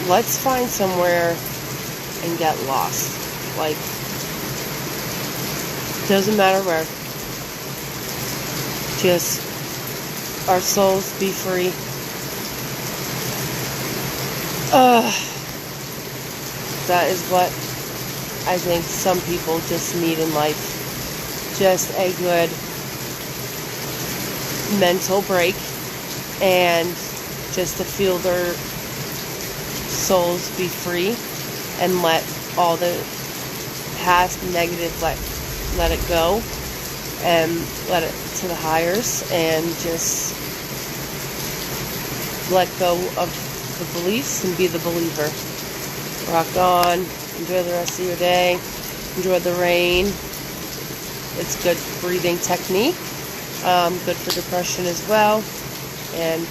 let's find somewhere and get lost. Like, doesn't matter where. Just our souls be free. That is what I think some people just need in life. Just a good mental break, and just to feel their souls be free and let all the past negative let it go and let it to the highers, and just let go of the beliefs and be the believer. Rock on. Enjoy the rest of your day. Enjoy the rain. It's good breathing technique. Good for depression as well. And